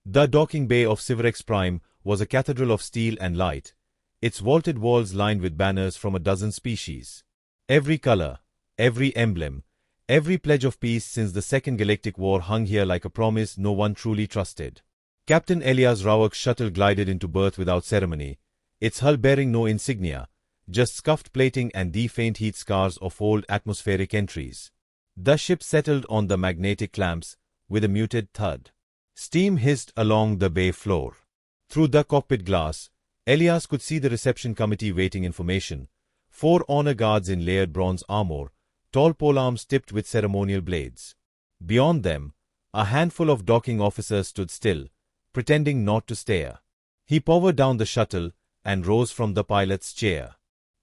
The docking bay of Civirex Prime was a cathedral of steel and light, its vaulted walls lined with banners from a dozen species. Every color, every emblem, every pledge of peace since the Second Galactic War hung here like a promise no one truly trusted. Captain Elias Rauerk's shuttle glided into berth without ceremony, its hull bearing no insignia, just scuffed plating and the faint heat scars of old atmospheric entries. The ship settled on the magnetic clamps with a muted thud. Steam hissed along the bay floor. Through the cockpit glass, Elias could see the reception committee waiting information. 4 honor guards in layered bronze armor, tall polearms tipped with ceremonial blades. Beyond them, a handful of docking officers stood still, pretending not to stare. He powered down the shuttle and rose from the pilot's chair.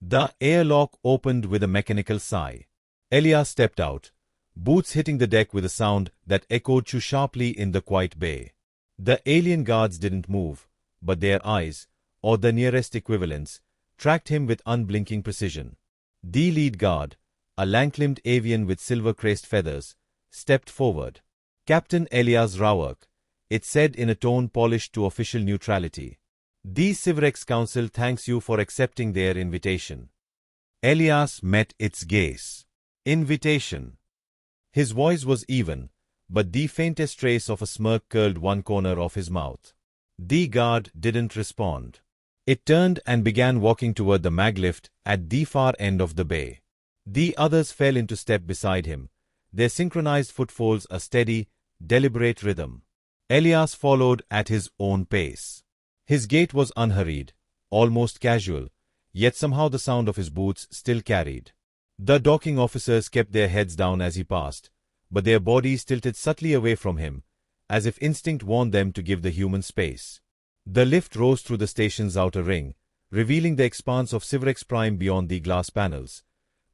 The airlock opened with a mechanical sigh. Elias stepped out, boots hitting the deck with a sound that echoed too sharply in the quiet bay. The alien guards didn't move, but their eyes, or the nearest equivalents, tracked him with unblinking precision. The lead guard, a lank-limbed avian with silver-crest feathers, stepped forward. "Captain Elias Rauerk," it said in a tone polished to official neutrality. "The Civirex Council thanks you for accepting their invitation." Elias met its gaze. Invitation. His voice was even, but the faintest trace of a smirk curled one corner of his mouth. The guard didn't respond. It turned and began walking toward the maglift at the far end of the bay. The others fell into step beside him, their synchronized footfalls a steady, deliberate rhythm. Elias followed at his own pace. His gait was unhurried, almost casual, yet somehow the sound of his boots still carried. The docking officers kept their heads down as he passed, but their bodies tilted subtly away from him, as if instinct warned them to give the human space. The lift rose through the station's outer ring, revealing the expanse of Civirex Prime beyond the glass panels.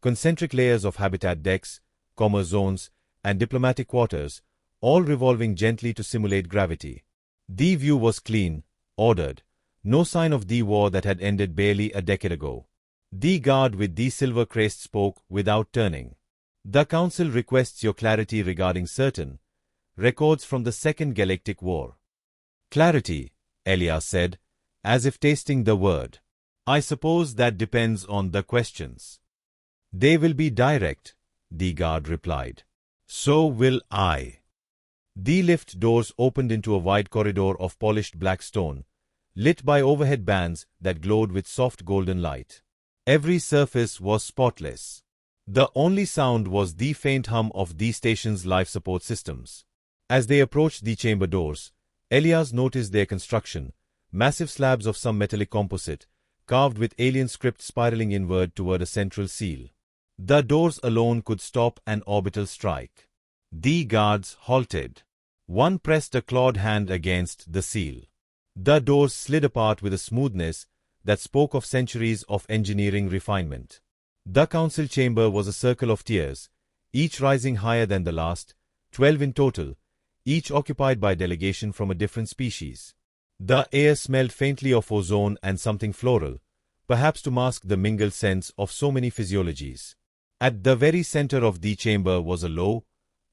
Concentric layers of habitat decks, commerce zones, and diplomatic quarters, all revolving gently to simulate gravity. The view was clean, ordered, no sign of the war that had ended barely a decade ago. The guard with the silver crest spoke without turning. "The Council requests your clarity regarding certain records from the Second Galactic War." "Clarity," Elias said, as if tasting the word. "I suppose that depends on the questions." "They will be direct," the guard replied. "So will I." The lift doors opened into a wide corridor of polished black stone, lit by overhead bands that glowed with soft golden light. Every surface was spotless. The only sound was the faint hum of the station's life support systems. As they approached the chamber doors, Elias noticed their construction, massive slabs of some metallic composite, carved with alien script spiraling inward toward a central seal. The doors alone could stop an orbital strike. The guards halted. One pressed a clawed hand against the seal. The doors slid apart with a smoothness that spoke of centuries of engineering refinement. The council chamber was a circle of tiers, each rising higher than the last, 12 in total, each occupied by a delegation from a different species. The air smelled faintly of ozone and something floral, perhaps to mask the mingled scents of so many physiologies. At the very center of the chamber was a low,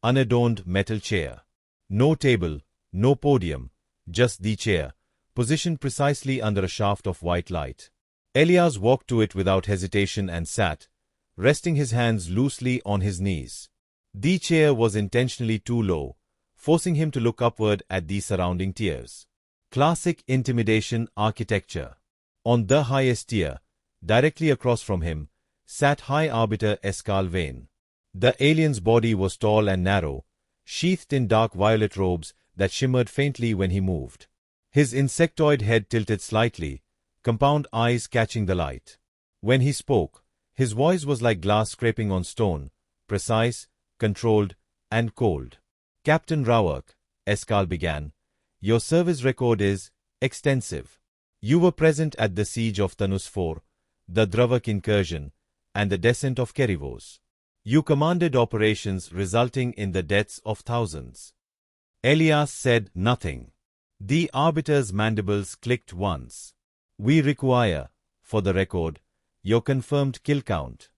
unadorned metal chair. No table, no podium, just the chair, positioned precisely under a shaft of white light. Elias walked to it without hesitation and sat, resting his hands loosely on his knees. The chair was intentionally too low, forcing him to look upward at the surrounding tiers. Classic intimidation architecture. On the highest tier, directly across from him, sat High Arbiter Escal Vane. The alien's body was tall and narrow, sheathed in dark violet robes that shimmered faintly when he moved. His insectoid head tilted slightly, compound eyes catching the light. When he spoke, his voice was like glass scraping on stone, precise, controlled, and cold. "Captain Rauerk," Escal began, "your service record is extensive. You were present at the siege of Thanus IV, the Dravak incursion, and the descent of Kerivos. You commanded operations resulting in the deaths of thousands." Elias said nothing. The arbiter's mandibles clicked once. "We require, for the record, your confirmed kill count."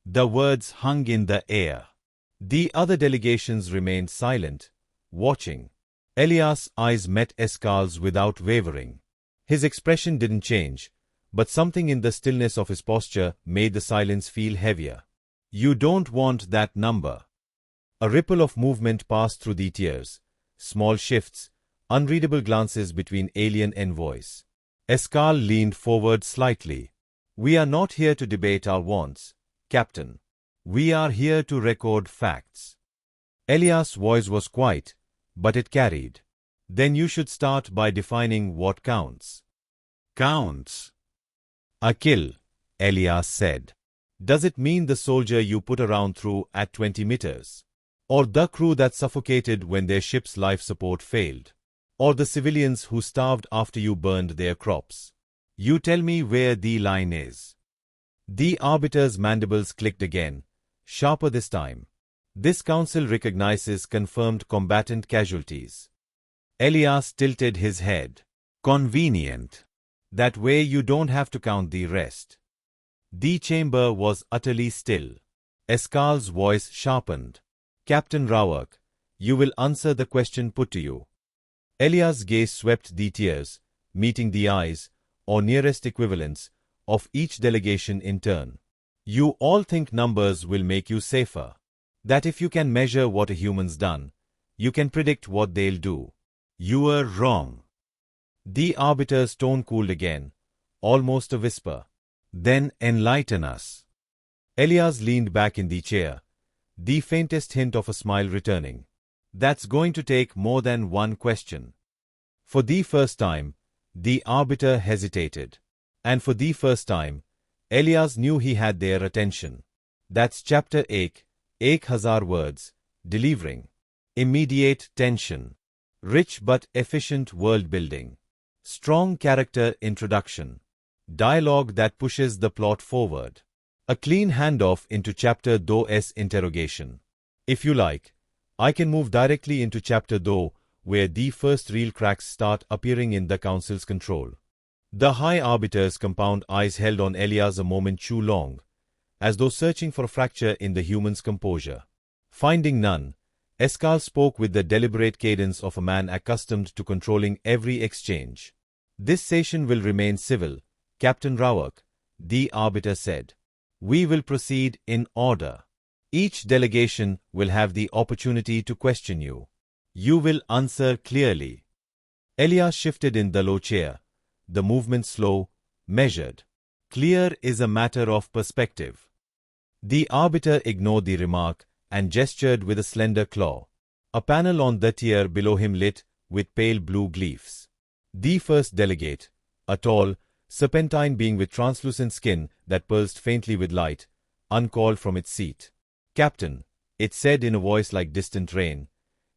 The words hung in the air. The other delegations remained silent, watching. Elias' eyes met Escal's without wavering. His expression didn't change, but something in the stillness of his posture made the silence feel heavier. You don't want that number. A ripple of movement passed through the tiers, small shifts, unreadable glances between alien envoys. Escal leaned forward slightly. We are not here to debate our wants, Captain. We are here to record facts. Elias' voice was quiet, but it carried. Then you should start by defining what counts. Counts. A kill, Elias said. Does it mean the soldier you put around through at 20 meters? Or the crew that suffocated when their ship's life support failed? Or the civilians who starved after you burned their crops? You tell me where the line is. The arbiter's mandibles clicked again, sharper this time. This council recognizes confirmed combatant casualties. Elias tilted his head. Convenient. That way you don't have to count the rest. The chamber was utterly still. Escal's voice sharpened. Captain Rawak, you will answer the question put to you. Elias' gaze swept the tiers, meeting the eyes, or nearest equivalents, of each delegation in turn. You all think numbers will make you safer. That if you can measure what a human's done, you can predict what they'll do. You were wrong. The arbiter's tone cooled again, almost a whisper. Then enlighten us. Elias leaned back in the chair, the faintest hint of a smile returning. That's going to take more than one question. For the first time, the arbiter hesitated. And for the first time, Elias knew he had their attention. That's chapter 8, 1000 words, delivering. Immediate tension. Rich but efficient world building. Strong character introduction. Dialogue that pushes the plot forward. A clean handoff into chapter 2's interrogation. If you like, I can move directly into chapter 2, where the first real cracks start appearing in the council's control. The High Arbiter's compound eyes held on Elias a moment too long, as though searching for a fracture in the human's composure. Finding none, Escal spoke with the deliberate cadence of a man accustomed to controlling every exchange. This session will remain civil, Captain Rawak, the Arbiter said. We will proceed in order. Each delegation will have the opportunity to question you. You will answer clearly. Elias shifted in the low chair, the movement slow, measured. Clear is a matter of perspective. The Arbiter ignored the remark and gestured with a slender claw. A panel on the tier below him lit with pale blue glyphs. The first delegate, a tall, serpentine being with translucent skin that pulsed faintly with light, uncalled from its seat. Captain, it said in a voice like distant rain,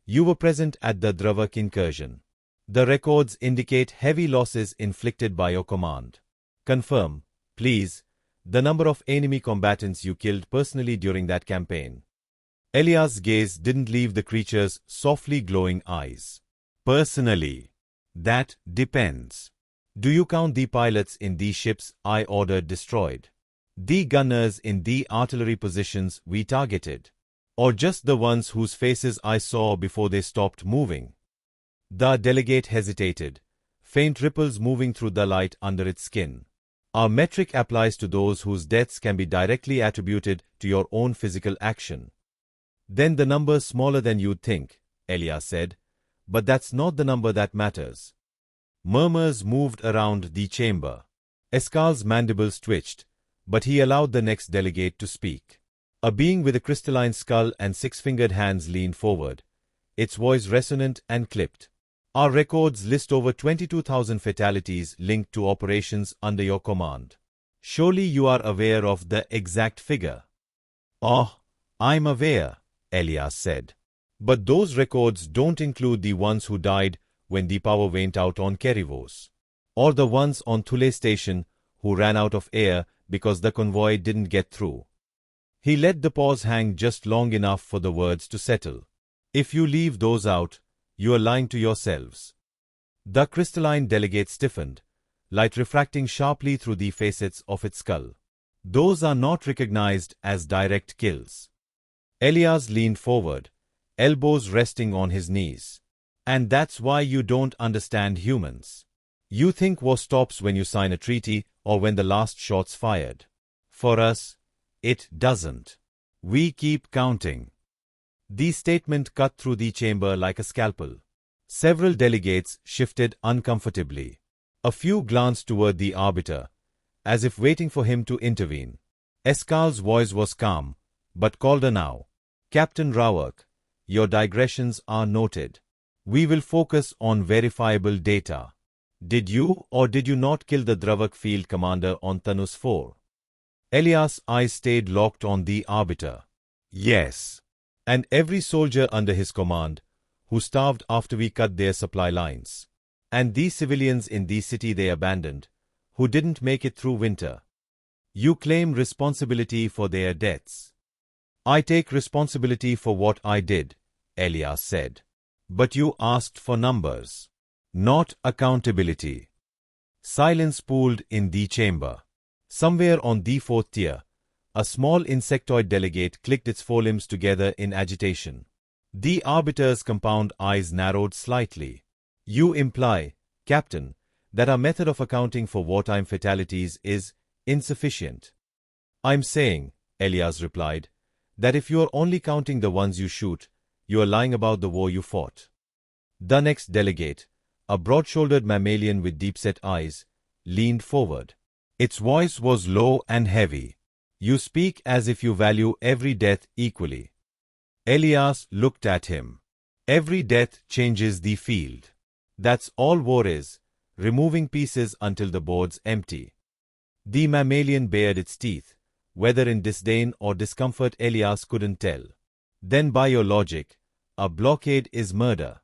you were present at the Dravak incursion. The records indicate heavy losses inflicted by your command. Confirm, please, the number of enemy combatants you killed personally during that campaign. Elias' gaze didn't leave the creature's softly glowing eyes. Personally, that depends. Do you count the pilots in these ships I ordered destroyed? The gunners in the artillery positions we targeted? Or just the ones whose faces I saw before they stopped moving? The delegate hesitated, faint ripples moving through the light under its skin. Our metric applies to those whose deaths can be directly attributed to your own physical action. Then the number's smaller than you'd think, Elias said, but that's not the number that matters. Murmurs moved around the chamber. Escal's mandibles twitched, but he allowed the next delegate to speak. A being with a crystalline skull and six-fingered hands leaned forward, its voice resonant and clipped. Our records list over 22,000 fatalities linked to operations under your command. Surely you are aware of the exact figure. Oh, I'm aware, Elias said. But those records don't include the ones who died when the power went out on Kerivos, or the ones on Thule Station who ran out of air because the convoy didn't get through. He let the pause hang just long enough for the words to settle. If you leave those out, you are lying to yourselves. The crystalline delegate stiffened, light refracting sharply through the facets of its skull. Those are not recognized as direct kills. Elias leaned forward, elbows resting on his knees. And that's why you don't understand humans. You think war stops when you sign a treaty or when the last shot's fired. For us, it doesn't. We keep counting. The statement cut through the chamber like a scalpel. Several delegates shifted uncomfortably. A few glanced toward the arbiter, as if waiting for him to intervene. Escal's voice was calm, but colder now. Captain Rawak, your digressions are noted. We will focus on verifiable data. Did you or did you not kill the Dravak field commander on Thanus 4? Elias' eyes stayed locked on the arbiter. Yes. And every soldier under his command, who starved after we cut their supply lines. And these civilians in the city they abandoned, who didn't make it through winter. You claim responsibility for their deaths. I take responsibility for what I did, Elias said. But you asked for numbers, not accountability. Silence pooled in the chamber. Somewhere on the fourth tier, a small insectoid delegate clicked its forelimbs together in agitation. The arbiter's compound eyes narrowed slightly. You imply, Captain, that our method of accounting for wartime fatalities is insufficient. I'm saying, Elias replied, that if you are only counting the ones you shoot, you are lying about the war you fought. The next delegate, a broad-shouldered mammalian with deep-set eyes, leaned forward. Its voice was low and heavy. You speak as if you value every death equally. Elias looked at him. Every death changes the field. That's all war is, removing pieces until the board's empty. The mammalian bared its teeth, whether in disdain or discomfort Elias couldn't tell. Then by your logic, a blockade is murder.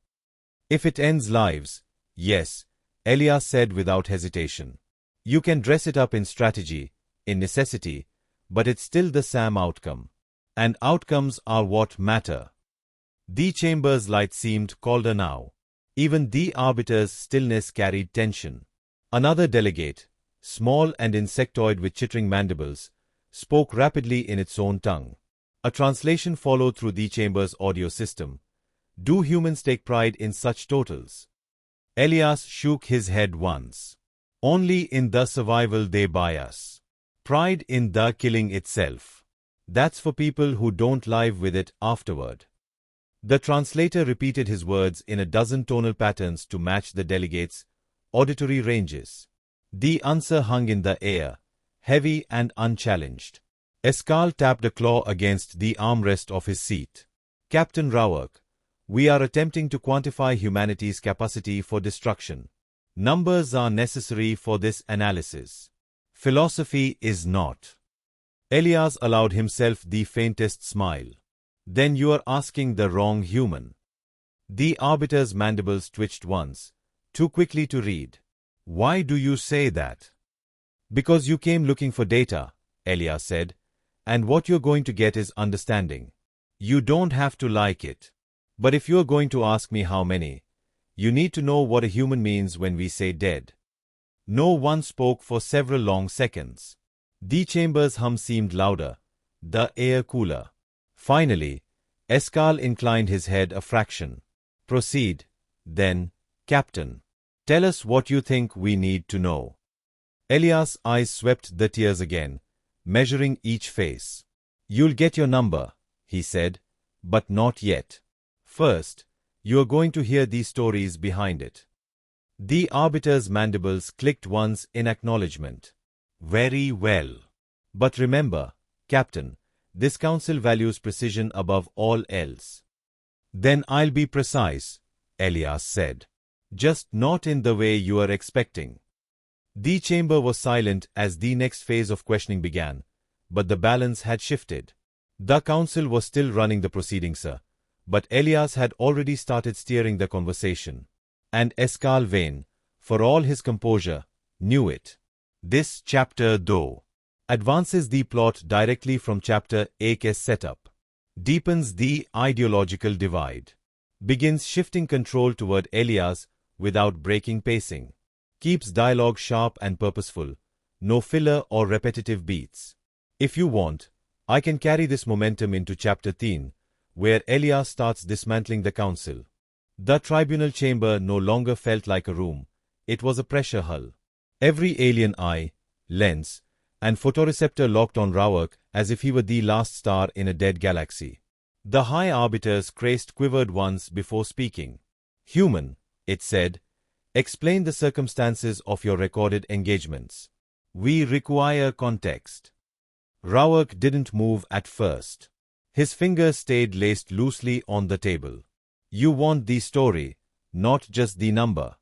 If it ends lives, yes, Elias said without hesitation. You can dress it up in strategy, in necessity, but it's still the same outcome. And outcomes are what matter. The chamber's light seemed colder now. Even the arbiter's stillness carried tension. Another delegate, small and insectoid with chittering mandibles, spoke rapidly in its own tongue. A translation followed through the chamber's audio system. Do humans take pride in such totals? Elias shook his head once. Only in the survival they buy us. Pride in the killing itself. That's for people who don't live with it afterward. The translator repeated his words in a dozen tonal patterns to match the delegates' auditory ranges. The answer hung in the air, heavy and unchallenged. Escal tapped a claw against the armrest of his seat. Captain Rawak, we are attempting to quantify humanity's capacity for destruction. Numbers are necessary for this analysis. Philosophy is not. Elias allowed himself the faintest smile. Then you are asking the wrong human. The arbiter's mandibles twitched once, too quickly to read. Why do you say that? Because you came looking for data, Elias said, and what you're going to get is understanding. You don't have to like it. But if you're going to ask me how many, you need to know what a human means when we say dead. No one spoke for several long seconds. The chamber's hum seemed louder, the air cooler. Finally, Escal inclined his head a fraction. Proceed, then, Captain. Tell us what you think we need to know. Elias' eyes swept the tiers again, measuring each face. You'll get your number, he said, but not yet. First, you are going to hear these stories behind it. The arbiter's mandibles clicked once in acknowledgement. Very well. But remember, Captain, this council values precision above all else. Then I'll be precise, Elias said. Just not in the way you are expecting. The chamber was silent as the next phase of questioning began, but the balance had shifted. The council was still running the proceedings, sir, but Elias had already started steering the conversation. And Escal Vane, for all his composure, knew it. This chapter, though, advances the plot directly from chapter 8's setup, deepens the ideological divide, begins shifting control toward Elias without breaking pacing, keeps dialogue sharp and purposeful, no filler or repetitive beats. If you want, I can carry this momentum into chapter 10, where Elias starts dismantling the council. The tribunal chamber no longer felt like a room. It was a pressure hull. Every alien eye, lens, and photoreceptor locked on Rawak as if he were the last star in a dead galaxy. The High Arbiter's crest quivered once before speaking. "Human," it said, "explain the circumstances of your recorded engagements. We require context." Rawak didn't move at first. His fingers stayed laced loosely on the table. "You want the story, not just the number."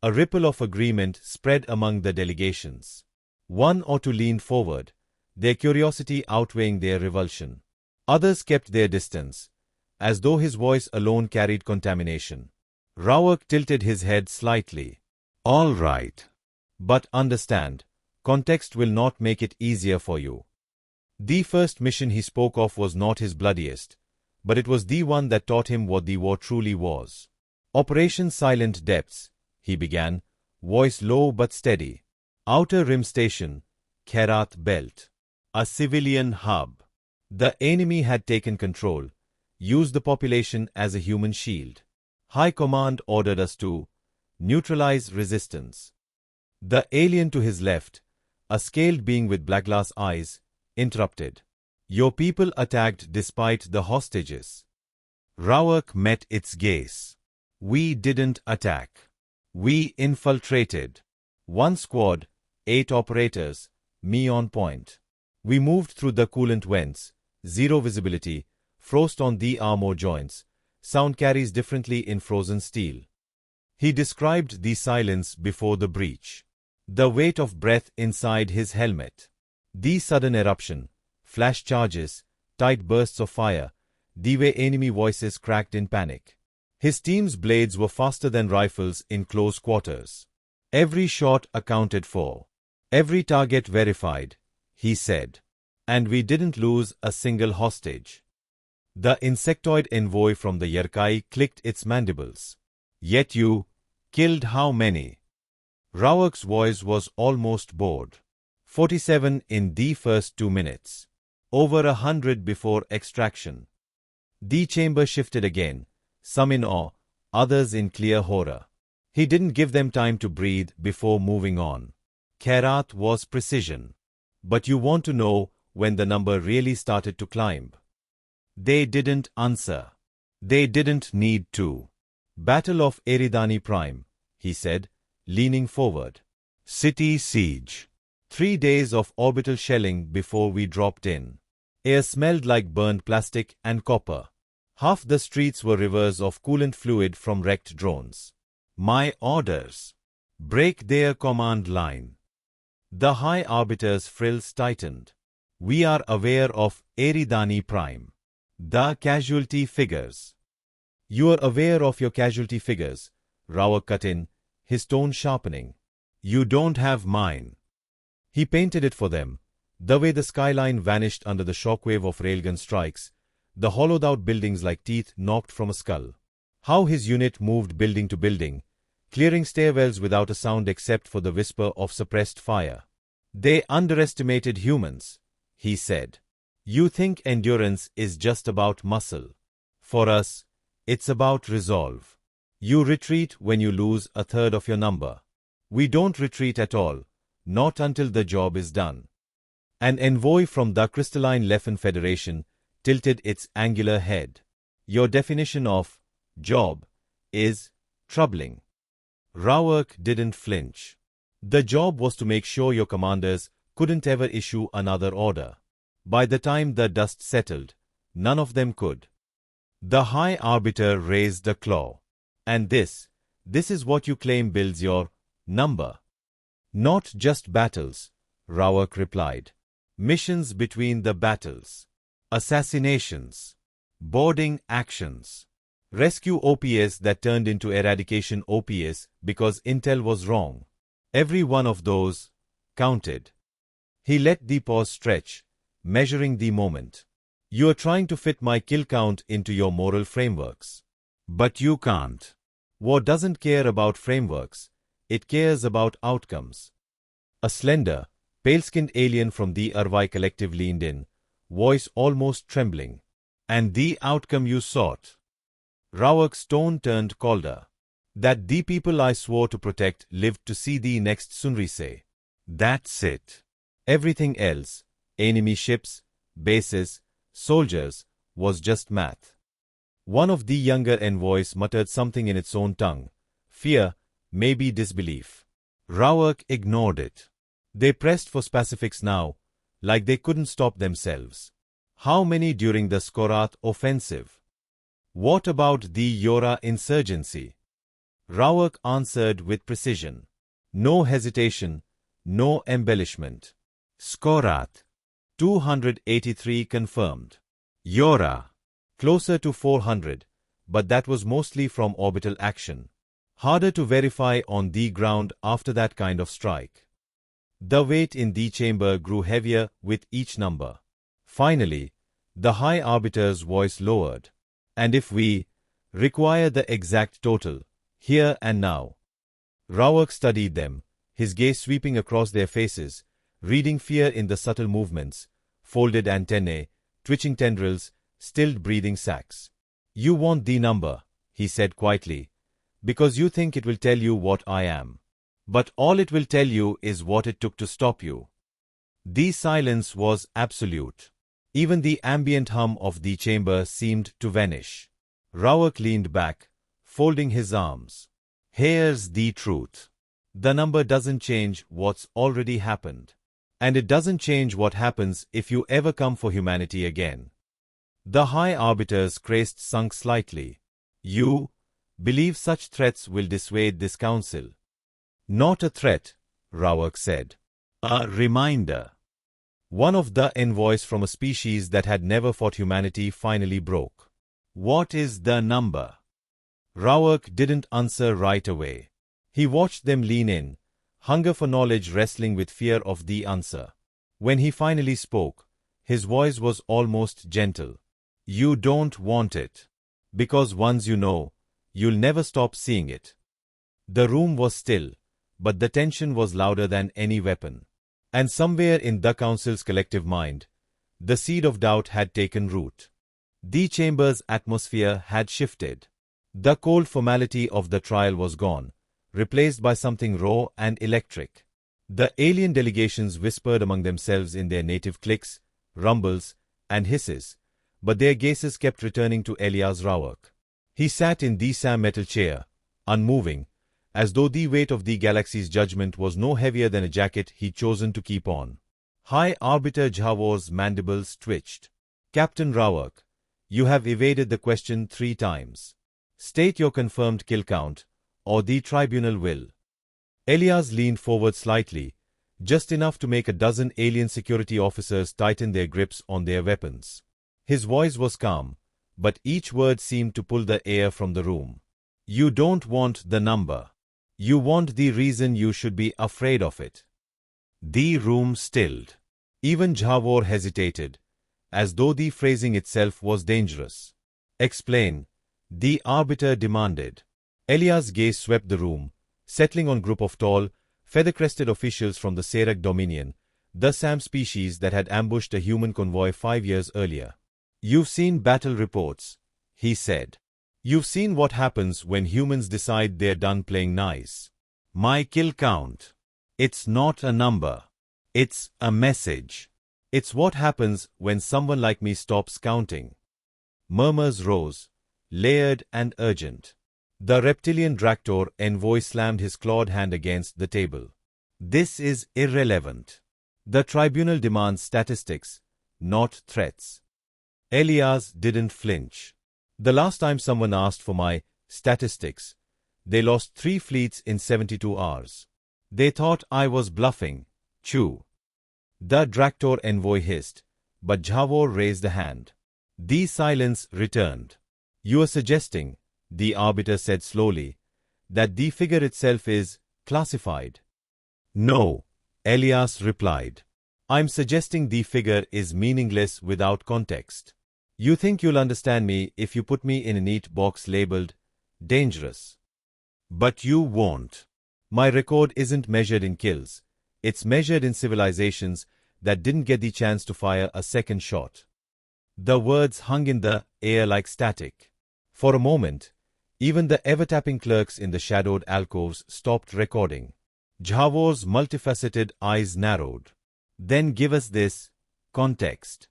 A ripple of agreement spread among the delegations. One or two leaned forward, their curiosity outweighing their revulsion. Others kept their distance, as though his voice alone carried contamination. Rawak tilted his head slightly. "All right. But understand, context will not make it easier for you." The first mission he spoke of was not his bloodiest, but it was the one that taught him what the war truly was. "Operation Silent Depths," he began, voice low but steady. "Outer Rim Station, Khairat Belt. A civilian hub. The enemy had taken control, used the population as a human shield. High Command ordered us to neutralize resistance." The alien to his left, a scaled being with black glass eyes, interrupted. "Your people attacked despite the hostages." Rawak met its gaze. "We didn't attack. We infiltrated. One squad, 8 operators, me on point. We moved through the coolant vents, zero visibility, frost on the armor joints, sound carries differently in frozen steel." He described the silence before the breach. The weight of breath inside his helmet. The sudden eruption, flash charges, tight bursts of fire, the way enemy voices cracked in panic. His team's blades were faster than rifles in close quarters. "Every shot accounted for. Every target verified," he said. "And we didn't lose a single hostage." The insectoid envoy from the Yerkai clicked its mandibles. "Yet you killed how many?" Rawak's voice was almost bored. 47 in the first 2 minutes. Over 100 before extraction." The chamber shifted again, some in awe, others in clear horror. He didn't give them time to breathe before moving on. "Khairat was precision. But you want to know when the number really started to climb." They didn't answer. They didn't need to. "Battle of Eridani Prime," he said, leaning forward. "City siege. 3 days of orbital shelling before we dropped in. Air smelled like burned plastic and copper. Half the streets were rivers of coolant fluid from wrecked drones. My orders: break their command line." The High Arbiter's frills tightened. "We are aware of Eridani Prime. The casualty figures." "You are aware of your casualty figures," Rawak cut in, his tone sharpening. "You don't have mine." He painted it for them, the way the skyline vanished under the shockwave of railgun strikes, the hollowed-out buildings like teeth knocked from a skull. How his unit moved building to building, clearing stairwells without a sound except for the whisper of suppressed fire. "They underestimated humans," he said. "You think endurance is just about muscle. For us, it's about resolve. You retreat when you lose a third of your number. We don't retreat at all, not until the job is done." An envoy from the Crystalline Leffen Federation tilted its angular head. "Your definition of job is troubling." Rawak didn't flinch. The job was to make sure your commanders couldn't ever issue another order. By the time the dust settled, none of them could. The High Arbiter raised a claw. "And this is what you claim builds your number." "Not just battles," Rawak replied. "Missions between the battles. Assassinations. Boarding actions. Rescue OPS that turned into eradication OPS because intel was wrong. Every one of those counted." He let the pause stretch, measuring the moment. "You are trying to fit my kill count into your moral frameworks. But you can't. War doesn't care about frameworks. It cares about outcomes." A slender, pale-skinned alien from the HFY collective leaned in, voice almost trembling. "And the outcome you sought?" Rawak's tone turned colder. That the people I swore to protect lived to see the next Sunrise. That's it. Everything else, enemy ships, bases, soldiers, was just math. One of the younger envoys muttered something in its own tongue. Fear, maybe disbelief. Rawak ignored it. They pressed for specifics now, like they couldn't stop themselves. How many during the Skorat offensive? What about the Yora insurgency? Rawak answered with precision. No hesitation, no embellishment. Skorat, 283 confirmed. Yora, closer to 400, but that was mostly from orbital action. Harder to verify on the ground after that kind of strike. The weight in the chamber grew heavier with each number. Finally, the High Arbiter's voice lowered. And if we require the exact total, here and now. Rawak studied them, his gaze sweeping across their faces, reading fear in the subtle movements, folded antennae, twitching tendrils, stilled breathing sacs. You want the number, he said quietly, because you think it will tell you what I am. But all it will tell you is what it took to stop you. The silence was absolute. Even the ambient hum of the chamber seemed to vanish. Rawak leaned back, folding his arms. Here's the truth. The number doesn't change what's already happened. And it doesn't change what happens if you ever come for humanity again. The High Arbiter's crest sunk slightly. You believe such threats will dissuade this council? Not a threat, Rawak said. A reminder. One of the envoys from a species that had never fought humanity finally broke. What is the number? Rawak didn't answer right away. He watched them lean in, hunger for knowledge wrestling with fear of the answer. When he finally spoke, his voice was almost gentle. You don't want it. Because once you know, you'll never stop seeing it. The room was still, but the tension was louder than any weapon. And somewhere in the council's collective mind, the seed of doubt had taken root. The chamber's atmosphere had shifted. The cold formality of the trial was gone, replaced by something raw and electric. The alien delegations whispered among themselves in their native clicks, rumbles, and hisses, but their gazes kept returning to Elias Rawak. He sat in the Sam metal chair, unmoving, as though the weight of the galaxy's judgment was no heavier than a jacket he'd chosen to keep on. High Arbiter Jawor's mandibles twitched. Captain Rawak, you have evaded the question 3 times. State your confirmed kill count, or the tribunal will. Elias leaned forward slightly, just enough to make a dozen alien security officers tighten their grips on their weapons. His voice was calm, but each word seemed to pull the air from the room. You don't want the number. You want the reason you should be afraid of it. The room stilled. Even Jawor hesitated, as though the phrasing itself was dangerous. Explain, the Arbiter demanded. Elias' gaze swept the room, settling on a group of tall, feather-crested officials from the Serak Dominion, the Sam species that had ambushed a human convoy 5 years earlier. You've seen battle reports, he said. You've seen what happens when humans decide they're done playing nice. My kill count. It's not a number. It's a message. It's what happens when someone like me stops counting. Murmurs rose, layered and urgent. The reptilian Dractor envoy slammed his clawed hand against the table. This is irrelevant. The tribunal demands statistics, not threats. Elias didn't flinch. The last time someone asked for my statistics, they lost 3 fleets in 72 hours. They thought I was bluffing. Chew. The Dractor envoy hissed, but Jawor raised a hand. The silence returned. You are suggesting, the Arbiter said slowly, that the figure itself is classified. No, Elias replied. I'm suggesting the figure is meaningless without context. You think you'll understand me if you put me in a neat box labeled dangerous. But you won't. My record isn't measured in kills. It's measured in civilizations that didn't get the chance to fire a second shot. The words hung in the air like static. For a moment, even the ever-tapping clerks in the shadowed alcoves stopped recording. Jhavor's multifaceted eyes narrowed. Then give us this context.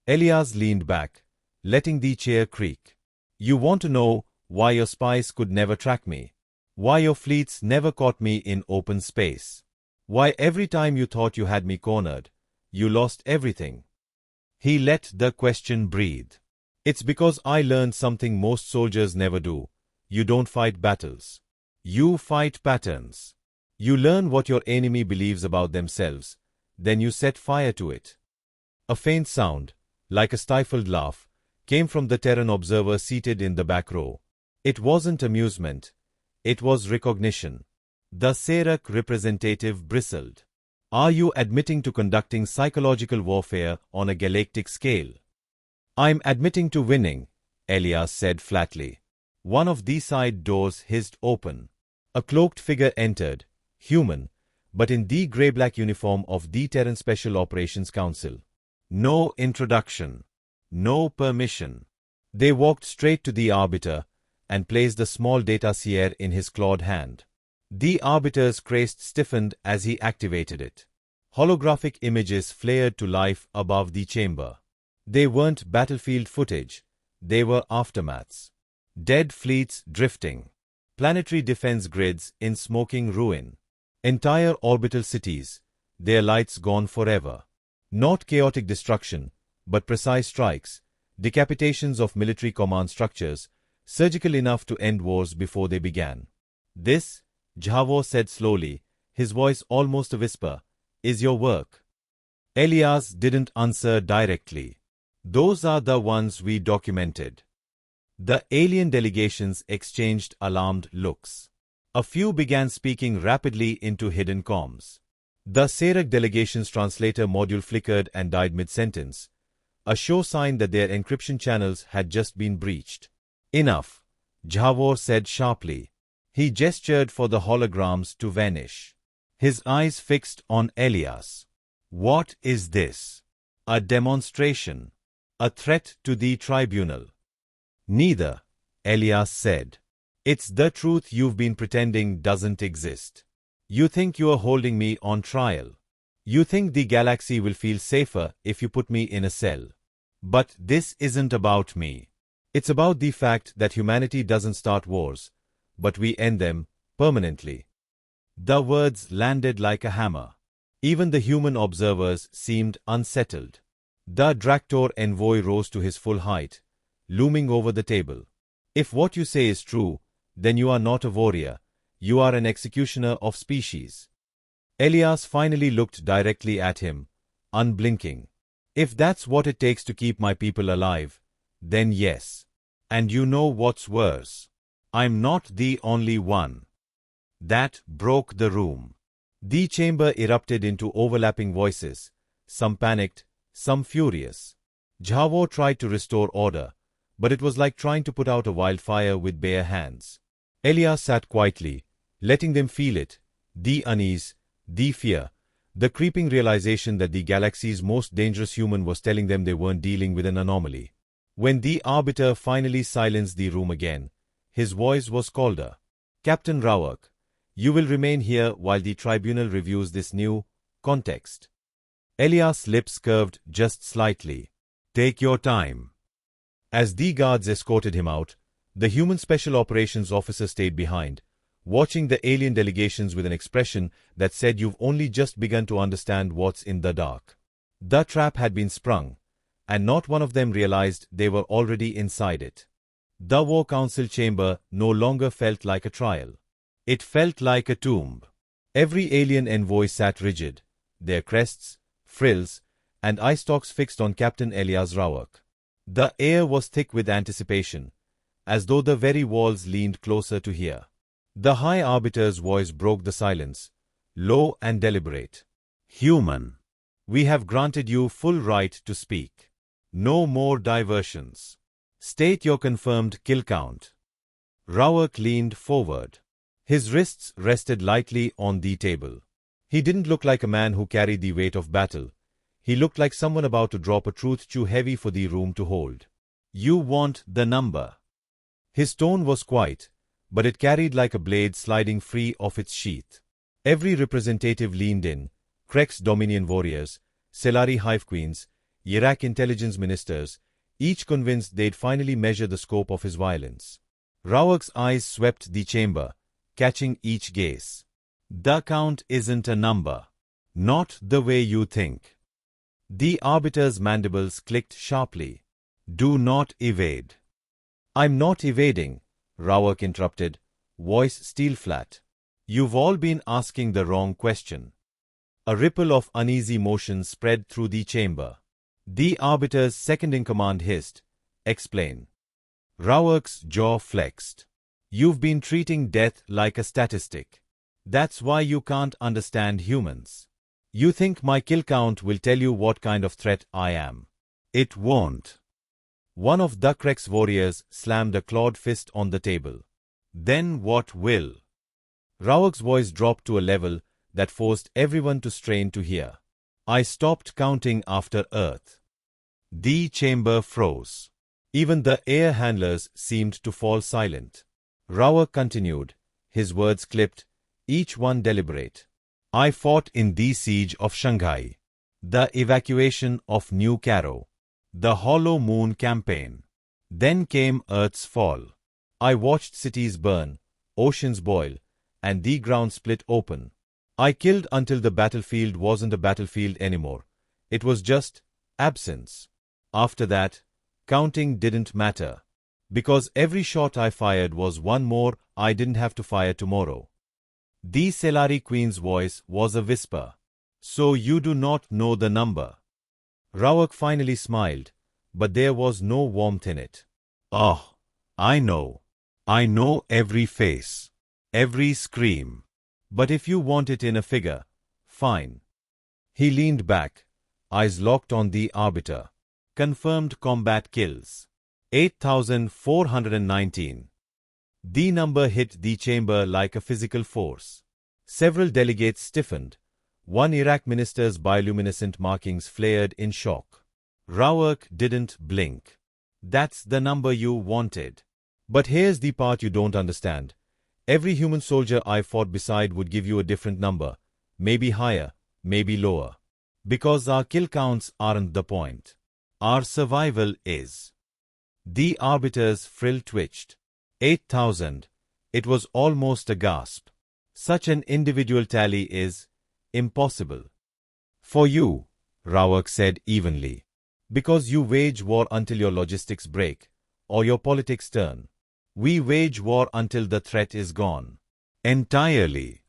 Elias leaned back, letting the chair creak. You want to know why your spies could never track me? Why your fleets never caught me in open space? Why every time you thought you had me cornered, you lost everything? He let the question breathe. It's because I learned something most soldiers never do. You don't fight battles. You fight patterns. You learn what your enemy believes about themselves, then you set fire to it. A faint sound, like a stifled laugh, came from the Terran observer seated in the back row. It wasn't amusement. It was recognition. The Serak representative bristled. Are you admitting to conducting psychological warfare on a galactic scale? I'm admitting to winning, Elias said flatly. One of the side doors hissed open. A cloaked figure entered, human, but in the grey-black uniform of the Terran Special Operations Council. No introduction. No permission. They walked straight to the Arbiter and placed a small data seer in his clawed hand. The Arbiter's crest stiffened as he activated it. Holographic images flared to life above the chamber. They weren't battlefield footage. They were aftermaths. Dead fleets drifting. Planetary defense grids in smoking ruin. Entire orbital cities, their lights gone forever. Not chaotic destruction, but precise strikes, decapitations of military command structures, surgical enough to end wars before they began. This, Jhavor said slowly, his voice almost a whisper, is your work. Elias didn't answer directly. Those are the ones we documented. The alien delegations exchanged alarmed looks. A few began speaking rapidly into hidden comms. The Serak delegation's translator module flickered and died mid-sentence, a sure sign that their encryption channels had just been breached. Enough, Jhavor said sharply. He gestured for the holograms to vanish. His eyes fixed on Elias. What is this? A demonstration? A threat to the tribunal? Neither, Elias said. It's the truth you've been pretending doesn't exist. You think you are holding me on trial. You think the galaxy will feel safer if you put me in a cell. But this isn't about me. It's about the fact that humanity doesn't start wars, but we end them permanently. The words landed like a hammer. Even the human observers seemed unsettled. The Draktor envoy rose to his full height, looming over the table. If what you say is true, then you are not a warrior. You are an executioner of species. Elias finally looked directly at him, unblinking. If that's what it takes to keep my people alive, then yes. And you know what's worse? I'm not the only one. That broke the room. The chamber erupted into overlapping voices, some panicked, some furious. Jhavor tried to restore order, but it was like trying to put out a wildfire with bare hands. Elias sat quietly, letting them feel it, the unease, the fear, the creeping realization that the galaxy's most dangerous human was telling them they weren't dealing with an anomaly. When the Arbiter finally silenced the room again, his voice was colder. Captain Rawak, you will remain here while the tribunal reviews this new context. Elias' lips curved just slightly. Take your time. As the guards escorted him out, the human special operations officer stayed behind, watching the alien delegations with an expression that said you've only just begun to understand what's in the dark. The trap had been sprung, and not one of them realized they were already inside it. The War Council chamber no longer felt like a trial. It felt like a tomb. Every alien envoy sat rigid, their crests, frills, and eye stalks fixed on Captain Elias Rawak. The air was thick with anticipation, as though the very walls leaned closer to hear. The High Arbiter's voice broke the silence, low and deliberate. Human, we have granted you full right to speak. No more diversions. State your confirmed kill count. Rawak leaned forward. His wrists rested lightly on the table. He didn't look like a man who carried the weight of battle. He looked like someone about to drop a truth too heavy for the room to hold. You want the number. His tone was quiet, but it carried like a blade sliding free of its sheath. Every representative leaned in, Krex Dominion warriors, Selari hive queens, Yirak intelligence ministers, each convinced they'd finally measure the scope of his violence. Rawak's eyes swept the chamber, catching each gaze. The count isn't a number. Not the way you think. The arbiter's mandibles clicked sharply. Do not evade. I'm not evading, Rawak interrupted, voice steel flat. You've all been asking the wrong question. A ripple of uneasy motion spread through the chamber. The arbiter's second-in-command hissed, Explain. Rawak's jaw flexed. You've been treating death like a statistic. That's why you can't understand humans. You think my kill count will tell you what kind of threat I am. It won't. One of the Krex warriors slammed a clawed fist on the table. Then what will? Rawak's voice dropped to a level that forced everyone to strain to hear. I stopped counting after Earth. The chamber froze. Even the air handlers seemed to fall silent. Rawak continued, his words clipped, each one deliberate. I fought in the siege of Shanghai, the evacuation of New Caro, the Hollow Moon campaign. Then came Earth's fall. I watched cities burn, oceans boil, and the ground split open. I killed until the battlefield wasn't a battlefield anymore. It was just absence. After that, counting didn't matter. Because every shot I fired was one more I didn't have to fire tomorrow. The Selari Queen's voice was a whisper. So you do not know the number. Rawak finally smiled, but there was no warmth in it. Oh, I know. I know every face, every scream. But if you want it in a figure, fine. He leaned back, eyes locked on the arbiter. Confirmed combat kills. 8,419. The number hit the chamber like a physical force. Several delegates stiffened. One Iraq minister's bioluminescent markings flared in shock. Rawak didn't blink. That's the number you wanted. But here's the part you don't understand. Every human soldier I fought beside would give you a different number. Maybe higher, maybe lower. Because our kill counts aren't the point. Our survival is. The arbiter's frill twitched. 8,000. It was almost a gasp. Such an individual tally is impossible. For you, Rawak said evenly. Because you wage war until your logistics break, or your politics turn. We wage war until the threat is gone. Entirely.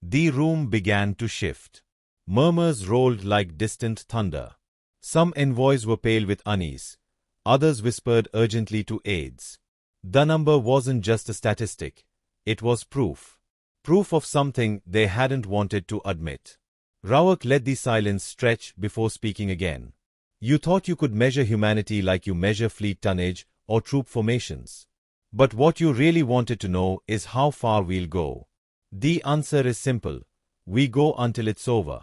The room began to shift. Murmurs rolled like distant thunder. Some envoys were pale with unease. Others whispered urgently to aides. The number wasn't just a statistic. It was proof. Proof of something they hadn't wanted to admit. Rawak let the silence stretch before speaking again. You thought you could measure humanity like you measure fleet tonnage or troop formations. But what you really wanted to know is how far we'll go. The answer is simple. We go until it's over.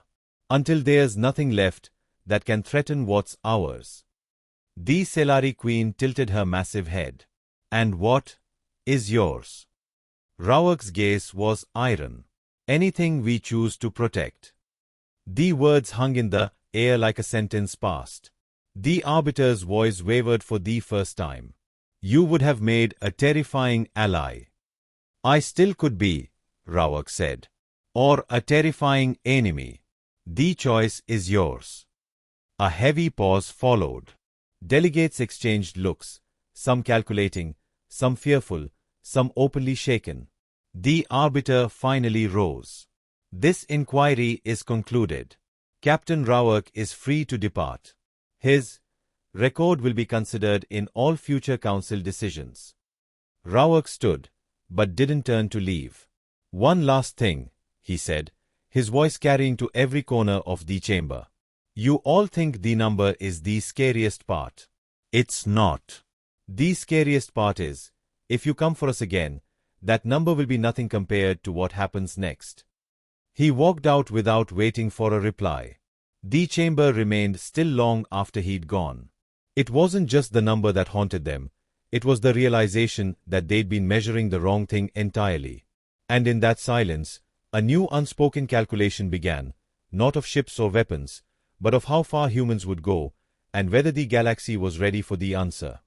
Until there's nothing left that can threaten what's ours. The Selari Queen tilted her massive head. And what is yours? Rawak's gaze was iron. Anything we choose to protect. The words hung in the air like a sentence passed. The arbiter's voice wavered for the first time. You would have made a terrifying ally. I still could be, Rawak said. Or a terrifying enemy. The choice is yours. A heavy pause followed. Delegates exchanged looks, some calculating, some fearful, some openly shaken. The arbiter finally rose. This inquiry is concluded. Captain Rawak is free to depart. His record will be considered in all future council decisions. Rawak stood, but didn't turn to leave. One last thing, he said, his voice carrying to every corner of the chamber. You all think the number is the scariest part. It's not. The scariest part is, if you come for us again, that number will be nothing compared to what happens next. He walked out without waiting for a reply. The chamber remained still long after he'd gone. It wasn't just the number that haunted them. It was the realization that they'd been measuring the wrong thing entirely. And in that silence, a new unspoken calculation began, not of ships or weapons, but of how far humans would go, and whether the galaxy was ready for the answer.